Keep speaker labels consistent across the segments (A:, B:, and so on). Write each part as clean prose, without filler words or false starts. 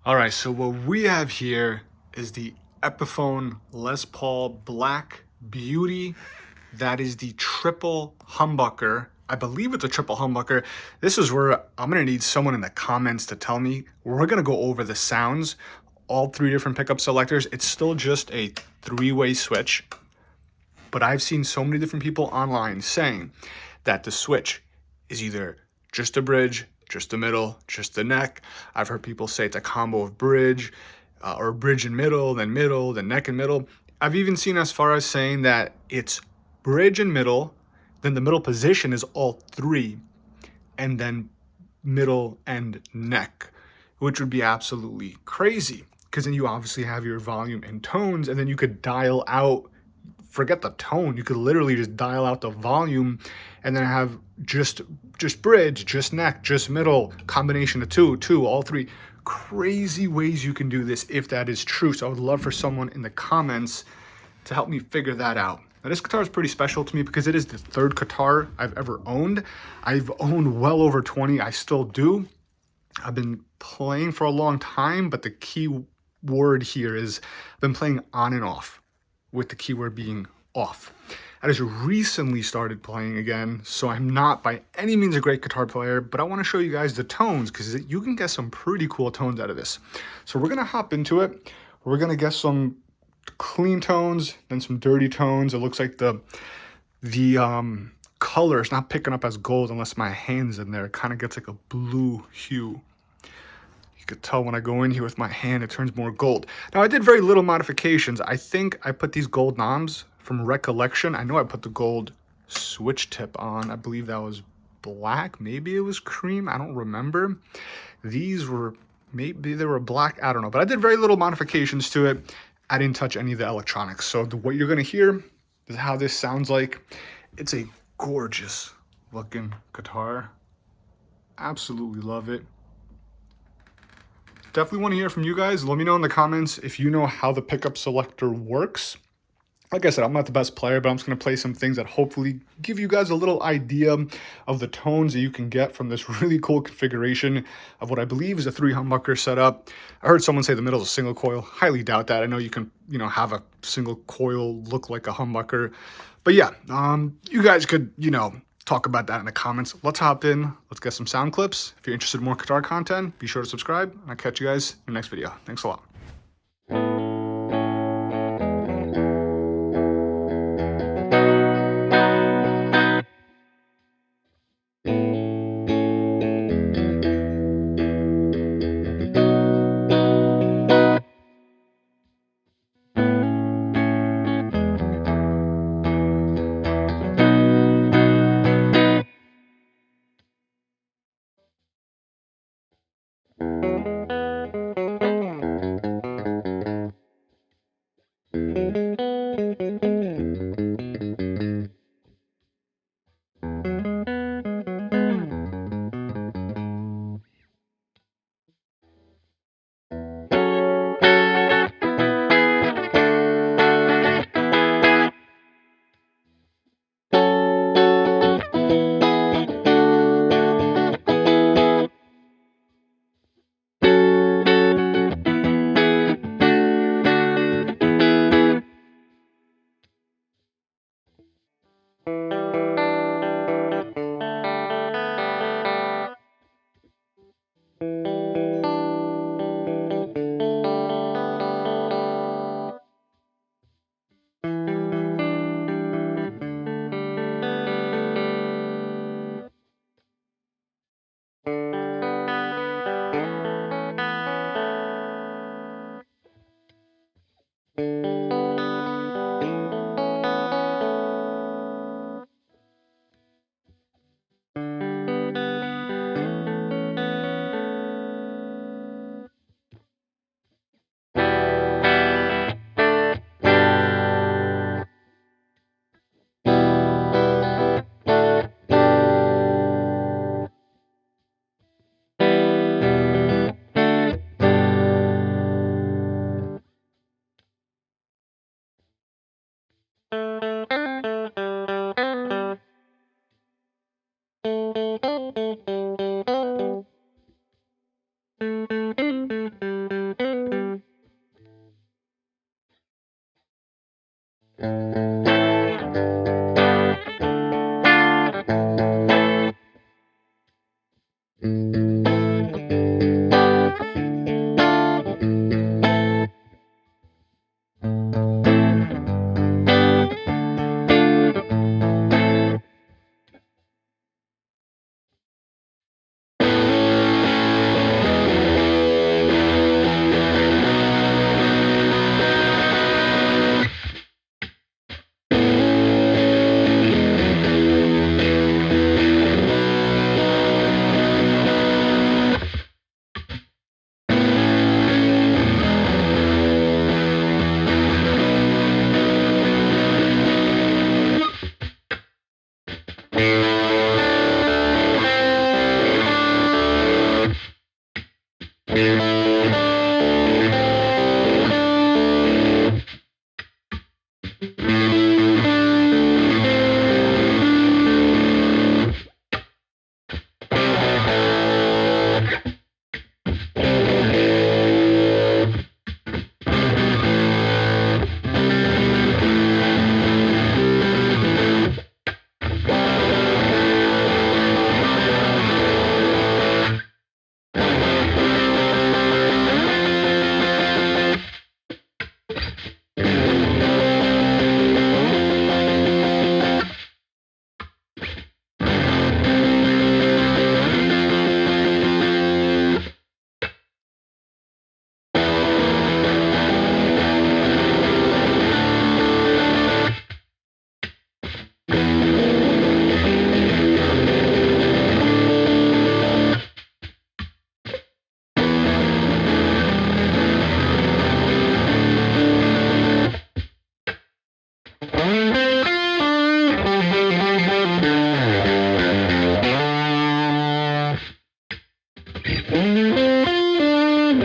A: All right, so what we have here is the Epiphone Les Paul Black Beauty. That is the triple humbucker. I believe it's a triple humbucker. This is where I'm gonna need someone in the comments to tell me. We're gonna go over the sounds, all three different pickup selectors. It's still just a three-way switch, but I've seen so many different people online saying that the switch is either just a bridge, just a middle, just a neck. I've heard people say it's a combo of bridge or bridge and middle, then neck and middle. I've even seen as far as saying that it's bridge and middle, then the middle position is all three, and then middle and neck, which would be absolutely crazy because then you obviously have your volume and tones, and then you could dial out, forget the tone, you could literally just dial out the volume and then have just bridge, just neck, just middle, combination of two, all three. Crazy ways you can do this if that is true. So I would love for someone in the comments to help me figure that out. Now this guitar is pretty special to me because it is the third guitar I've ever owned. I've owned well over 20, I still do. I've been playing for a long time, but the key word here is I've been playing on and off, with the keyword being off. I just recently started playing again, so I'm not by any means a great guitar player, but I want to show you guys the tones because you can get some pretty cool tones out of this. So we're going to hop into it. We're going to get some clean tones, then some dirty tones. It looks like the color is not picking up as gold unless my hand's in there. It kind of gets like a blue hue. You could tell when I go in here with my hand, it turns more gold. Now, I did very little modifications. I think I put these gold knobs from recollection. I know I put the gold switch tip on. I believe that was black. Maybe it was cream. I don't remember. These were, maybe they were black. I don't know. But I did very little modifications to it. I didn't touch any of the electronics. So what you're going to hear is how this sounds like. It's a gorgeous looking guitar. Absolutely love it. Definitely want to hear from you guys. Let me know in the comments if you know how the pickup selector works. Like I said, I'm not the best player, but I'm just going to play some things that hopefully give you guys a little idea of the tones that you can get from this really cool configuration of what I believe is a 3 humbucker setup. I heard someone say the middle is a single coil. Highly doubt that. I know you can, have a single coil look like a humbucker. But yeah, you guys could, talk about that in the comments. Let's hop in. Let's get some sound clips. If you're interested in more guitar content, be sure to subscribe. I'll catch you guys in the next video. Thanks a lot.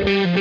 B: Thank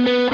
B: you.